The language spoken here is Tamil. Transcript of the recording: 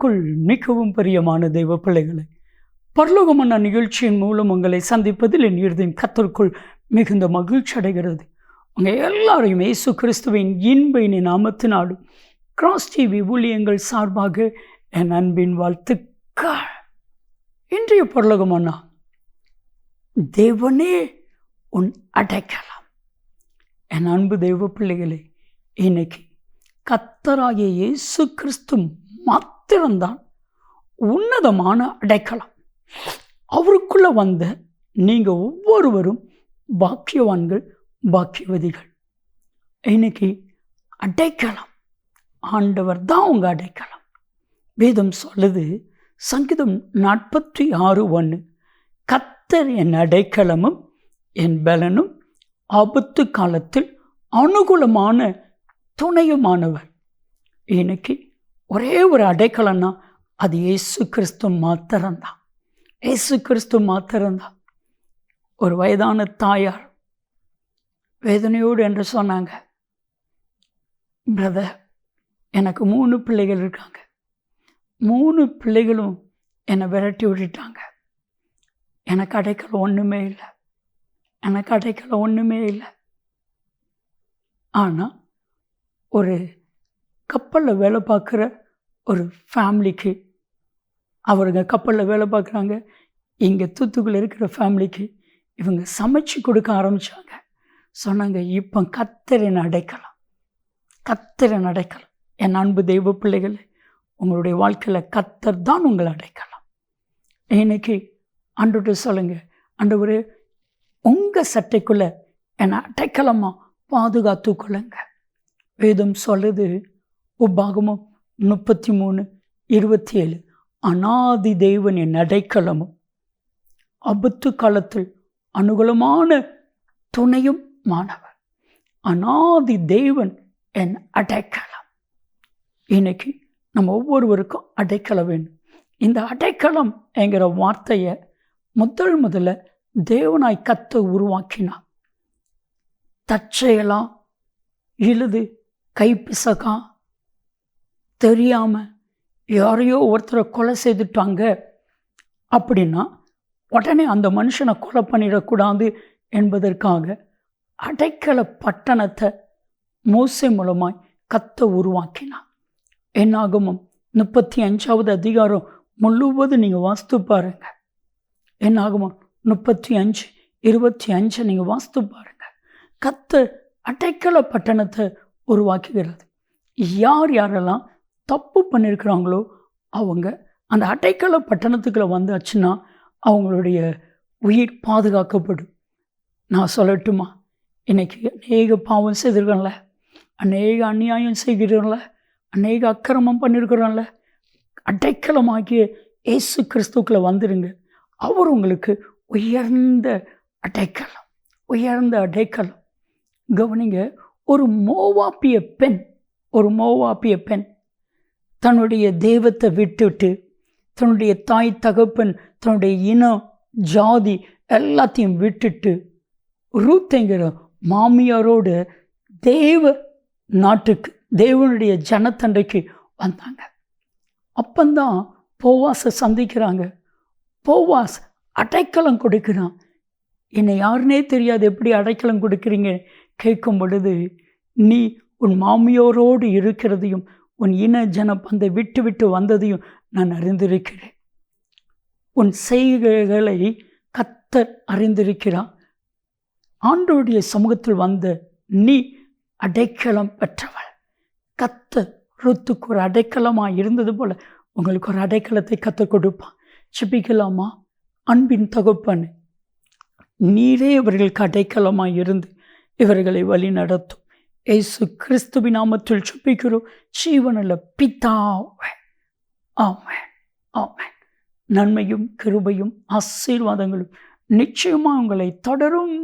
கிறிஸ்துவுக்குள் மிகவும் பிரியமான தெய்வ பிள்ளைகளை, பரலோகமான நிகழ்ச்சியின் மூலம் உங்களை சந்திப்பதில் என் இருதயம் கர்த்தருக்குள் மிகுந்த மகிழ்ச்சி அடைகிறது. உங்கள் எல்லாரையும் இயேசு கிறிஸ்துவின் இன்ப நாமத்தினாலும் கிராஸ் டிவி ஊழியங்கள் சார்பாக என் அன்பின் வாழ்த்துக்கள். இன்றைய பரலோகமான தேவனே உன் அடைக்கலம். என் அன்பு தெய்வ பிள்ளைகளே, இன்னைக்கு கர்த்தராகிய இயேசு கிறிஸ்து மாத்திரம்தான் உன்னதமான அடைக்கலம். அவருக்குள்ள வந்த நீங்க ஒவ்வொருவரும் பாக்கியவான்கள், பாக்கியவதிகள். இன்னைக்கு அடைக்கலம், ஆண்டவர் தான் உங்க அடைக்கலம். வேதம் சொல்லுது, சங்கீதம் 46:1, கர்த்தர் என் அடைக்கலமும் என் பலனும், ஆபத்து காலத்தில் அனுகூலமான துணையுமானவர். இன்னைக்கு ஒரே ஒரு அடைக்கலம்னா அது இயேசு கிறிஸ்து மாத்திரம்தான். இயேசு கிறிஸ்து மாத்திரம்தான். ஒரு வயதான தாயார் வேதனையோடு என்று சொன்னாங்க, பிரதர், எனக்கு 3 பிள்ளைகள் இருக்காங்க, 3 பிள்ளைகளும் என்னை விரட்டி விட்டுட்டாங்க. எனக்கு அடைக்கலம் ஒன்றுமே இல்லை, எனக்கு அடைக்கலம் ஒன்றுமே இல்லை. ஆனால் ஒரு கப்பலில் வேலை பார்க்குற ஒரு ஃபேமிலிக்கு, அவருங்க கப்பலில் வேலை பார்க்குறாங்க, இங்கே தூத்துக்குள்ள இருக்கிற ஃபேமிலிக்கு இவங்க சமைச்சு கொடுக்க ஆரம்பித்தாங்க. சொன்னாங்க, இப்போ கர்த்தரின் அடைக்கலம், கர்த்தரின் அடைக்கலம். என் அன்பு தெய்வ பிள்ளைகள், உங்களுடைய வாழ்க்கையில் கர்த்தர் தான் உங்களை அடைக்கலாம். இன்னைக்கு ஆண்டவர்கிட்ட சொல்லுங்க, ஆண்டவரே உங்கள் சட்டைக்குள்ளே என்னை அடைக்கலமாக பாதுகாத்து கொள்ளுங்க. வேதம் சொல்லுது, உபாகமம் 33:27, அநாதி தேவன் என் அடைக்கலமும் ஆபத்து காலத்தில் அனுகூலமான துணையும் மாணவர். அநாதி தேவன் என் அடைக்கலம். இன்னைக்கு நம்ம ஒவ்வொருவருக்கும் அடைக்கலம் வேணும். இந்த அடைக்கலம் என்கிற வார்த்தையை முதல்ல தேவனாய் கர்த்தர் உருவாக்கினார். தற்செயலாம் இழுது கைப்பிசகா தெரியாமல் யாரையோ ஒருத்தரை கொலை செய்துட்டாங்க அப்படின்னா உடனே அந்த மனுஷனை கொலை பண்ணிடக்கூடாது என்பதற்காக அடைக்கல பட்டணத்தை மோசே மூலமாய் கர்த்தர் உருவாக்கினார். என்னாகமம் 35வது அதிகாரம் முழுவதும் நீங்கள் வாசித்து பாருங்க. என்னாகமம் 35:25 நீங்கள் வாசித்து பாருங்க. கர்த்தர் அடைக்கல பட்டணத்தை உருவாக்குகிறது. யாரெல்லாம் தப்பு பண்ணியிருக்கிறாங்களோ அவங்க அந்த அடைக்கல பட்டணத்துக்குள்ள வந்தாச்சுன்னா அவங்களுடைய உயிர் பாதுகாக்கப்படும். நான் சொல்லட்டுமா, இன்னைக்கு அநேக பாவம் செய்திருக்கோம்ல, அநேக அநியாயம் செய்கிறோம்ல, அநேக அக்கிரமம் பண்ணியிருக்கிறோம்ல, அடைக்கலமாகிய இயேசு கிறிஸ்துக்குள்ள வந்துடுங்க. அவர் உங்களுக்கு உயர்ந்த அடைக்கலம், உயர்ந்த அடைக்கலம். கவனிங்க, ஒரு மோவாப்பிய பெண் தன்னுடைய தெய்வத்தை விட்டுட்டு, தன்னுடைய தாய் தகப்பன், தன்னுடைய இனம் ஜாதி எல்லாத்தையும் விட்டுட்டு ரூத்துங்கிற மாமியாரோடு தேவ நாட்டுக்கு, தேவனுடைய ஜனத்தண்டைக்கு வந்தாங்க. அப்பந்தான் போவாஸை சந்திக்கிறாங்க. போவாஸ் அடைக்கலம் கொடுக்கிறான். என்னை யாருன்னே தெரியாது, எப்படி அடைக்கலம் கொடுக்குறீங்க கேட்கும் பொழுது, நீ உன் மாமியோரோடு இருக்கிறதையும் உன் இன ஜன பந்தை விட்டு விட்டு வந்ததையும் நான் அறிந்திருக்கிறேன். உன் செய்கைகளை கர்த்தர் அறிந்திருக்கிறான். ஆண்டவருடைய சமூகத்தில் வந்த நீ அடைக்கலம் பெற்றவள். கர்த்தர் ரூத்துக்கு ஒரு அடைக்கலமாக இருந்தது போல உங்களுக்கு ஒரு அடைக்கலத்தை கர்த்தர் கொடுப்பான். செபிக்கலாமா? அன்பின் தகப்பன், நீரே இவர்களுக்கு அடைக்கலமாக இருந்து இவர்களை வழி நடத்தும். இயேசு கிறிஸ்துவின் நாமத்தில் செபிக்கிறோம் ஜீவனுள்ள பிதாவே. ஆமென், ஆமென். நன்மையும் கிருபையும் ஆசீர்வாதங்களும் நிச்சயமாக உங்களை தொடரும்.